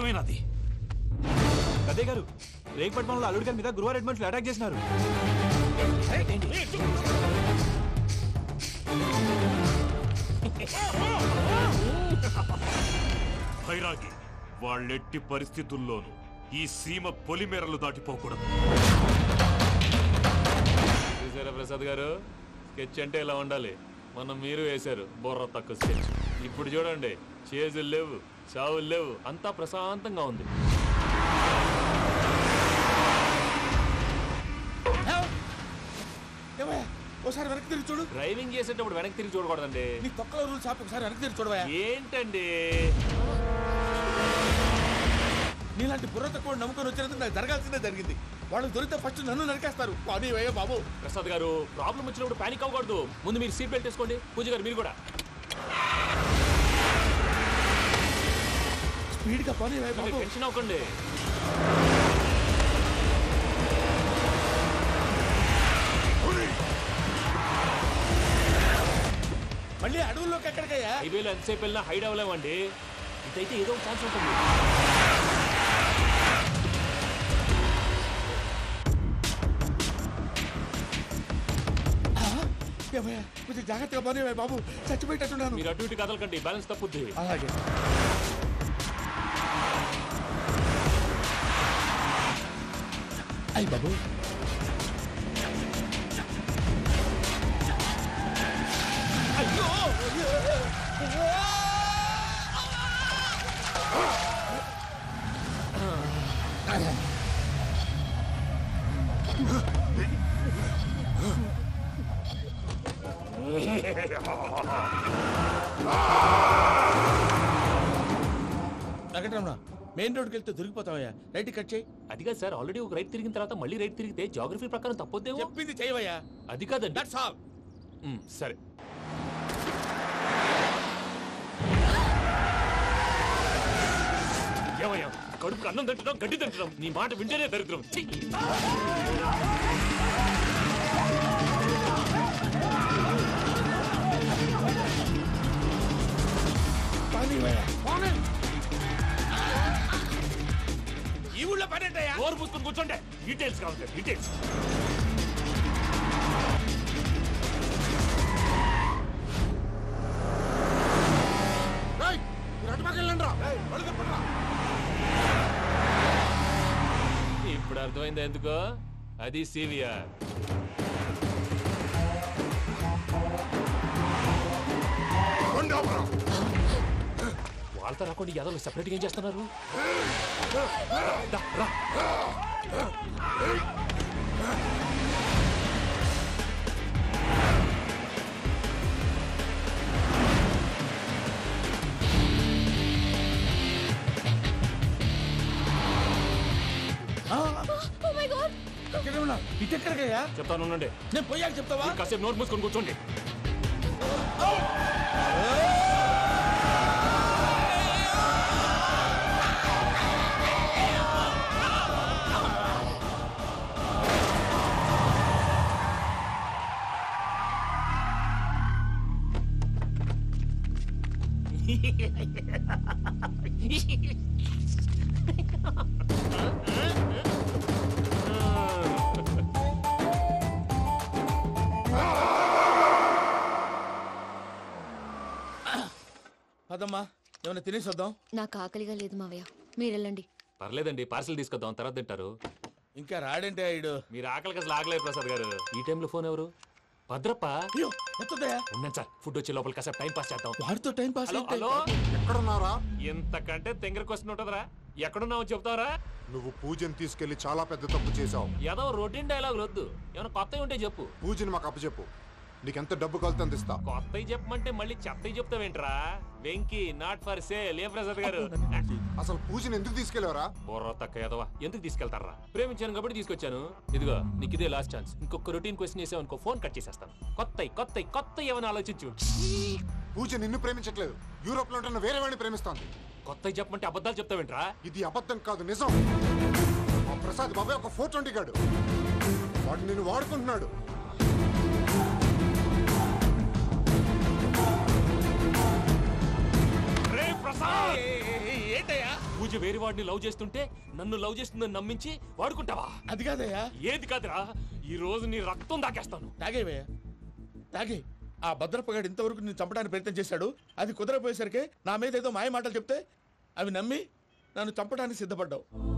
ఏమైనాది? అదే గారు, రేగపట్నంలో అల్లుడి గారి మీద గురువారెడ్డి రెడ్ మనుషులు అటాక్ చేసినారు. భైరాగి, వాళ్ళెట్టి పరిస్థితుల్లోనూ ఈ సీమ పొలిమేరలు దాటిపోకూడదు. చూసారా ప్రసాద్ గారు, స్కెచ్ అంటే ఇలా ఉండాలి. మనం మీరు వేశారు బుర్ర తక్కువ స్కెచ్. ఇప్పుడు చూడండి, చేజులు లేవు, చావులు లేవు, అంతా ప్రశాంతంగా ఉంది. ఒకసారి వెనక్కి తిరిగి చూడు. డ్రైవింగ్ చేసేటప్పుడు వెనక్కి తిరిగి చూడకూడదండి. నీ తొక్కలో రూల్స్ ఆపి ఒకసారి వెనక్కి తిరిగి చూడవా. ఏంటండి నీలాంటి బుర్ర తక్కువ నమ్ముకొని వచ్చినందుకు నాకు జరగాల్సిందే జరిగింది. వాళ్ళు దొరికితే ఫస్ట్ నన్ను నరికేస్తారు. కానీ అయ్యో బాబు. ప్రసాద్ గారు, ప్రాబ్లం వచ్చినప్పుడు పానిక్ అవ్వకూడదు. ముందు మీరు సీట్ బెల్ట్ వేసుకోండి. పూజ గారు మీరు కూడా స్పీడ్గా పని బాబు. టెన్షన్ అవ్వకండి. మళ్ళీ అడవుల్లోకి ఎక్కడికయ్యా? హైవేలో ఎంతసేపు వెళ్ళినా హైడ్ అవ్వలేమండి. ఇదైతే ఏదో ఒక ఛాన్స్ ఉంటుంది. కొంచెం జాగ్రత్తగా పని బాబు, చచ్చిపోయేటట్టున్నాను. మీరు అటు ఇటు కదలకండి, బ్యాలెన్స్ తప్పుద్ది. అలాగే. అయ్యి బాబు, అయ్యో వెంకటరమణ, మెయిన్ రోడ్కి వెళ్తే దొరికిపోతావయ్యా. రైట్ కట్ చేయి. అది కాదు సార్, ఆల్రెడీ ఒక రైట్ తిరిగిన తర్వాత మళ్ళీ రైట్ తిరిగితే జాగ్రఫీ ప్రకారం తప్పొద్దేమో. చెప్పింది చేయవయ్యా. అది కాదండి. That's all. సరే. ఏమయ్యా, కడుపుకి అన్నం తింటున్నాం, గడ్డి తింటున్నాం, నీ మాట వింటేనే దరిద్రం. ఈ ఊళ్ళో పడేటయ్యా. ఓరు పుస్తకం కూర్చోండి. డీటెయిల్స్ కావాలి, డీటెయిల్స్. ఇప్పుడు అర్థమైంది ఎందుకో. అది సివిఆర్. వాళ్ళతో రాకుండా యాదవ్ సెపరేట్గా ఏం చేస్తున్నారు? ఇటెక్కడికయ్యా? చెప్తాను ఉండండి. నేను పోయాక చెప్తావా? కాసేపు నోట్ మూసుకొని కూర్చోండి. అదమ్మా, ఏమైనా తినేసి వద్దాం. నాకు ఆకలిగా లేదు మావయ్య, మీరు వెళ్ళండి. పర్లేదండి, పార్సల్ తీసుకొద్దాం, తర్వాత తింటారు. ఇంకా రాడంటే ఆయుడు. మీరు ఆకలికి అసలు ఆగలేదు ప్రసాద్ గారు. ఈ టైంలో ఫోన్ ఎవరు? భద్రప్ప. అయ్యో ఎత్తదయ్యా. ఉన్నాను సార్, ఫుడ్ వచ్చే లోపల కాసేపు టైం పాస్ చేద్దాం. వాడితో టైం పాస్. హలో, ఎక్కడున్నారా? ఇంతకంటే తెంగర క్వశ్చన్ ఉంటుందిరా. ఎక్కడున్నావు చెప్తావరా? నువ్వు పూజని తీసుకెళ్లి చాలా పెద్ద తప్పు చేశావు. ఏదో రొటీన్ డైలాగ్ వద్దు, ఏమైనా కొత్తవి ఉంటే చెప్పు. పూజని మాకు అప్పచెప్పు, నీకెంత డబ్బు కలితే అందిస్తా. కొత్తవి చెప్పమంటే మళ్ళీ చెత్తవి చెప్తావేంట్రా? Venky not for sale. ఏ ప్రసాద్ గారు, అసలు పూజని ఎందుకు తీసుకెళ్లేవరా? బుర్ర తక్క ఏదవా, ఎందుకు తీసుకెళ్తారా? ప్రేమించాను కాబట్టి తీసుకొచ్చాను. ఇదిగో నీకు ఇదే లాస్ట్ ఛాన్స్. ఇంకొక రొటీన్ క్వశ్చన్ చేసావు అనుకో, ఫోన్ కట్ చేసేస్తాను. కొత్త ఏమైనా ఆలోచించు. పూజ నిన్ను ప్రేమించట్లేదు, యూరోప్ లో ఉంటున్న వేరే వాడిని ప్రేమిస్తాంది. కొత్తవి చెప్పమంటే అబద్ధాలు చెప్తావేంట్రా? ఇది అబద్ధం కాదు, నిజం. మా ప్రసాద్ బాబాయ్ ఒక 420 గాడు, వాడు నిన్ను వాడుకుంటున్నాడు. ఏంటయ్యా? పూజ పూజ వేరే వాడిని లవ్ చేస్తుంటే నన్ను లవ్ చేస్తుందని నమ్మించి వాడుకుంటావా? అది కాదయ్యా. ఏది కాదురా, ఈ రోజు నీ రక్తం దాకేస్తాను. తాగేవయ్యా తాగే. ఆ భద్రపగాడు ఇంతవరకు నేను చంపడానికి ప్రయత్నం చేశాడు. అది కుదరపోయేసరికి నా మీద ఏదో మాయ మాటలు చెప్తే అవి నమ్మి నన్ను చంపడానికి సిద్ధపడ్డావు.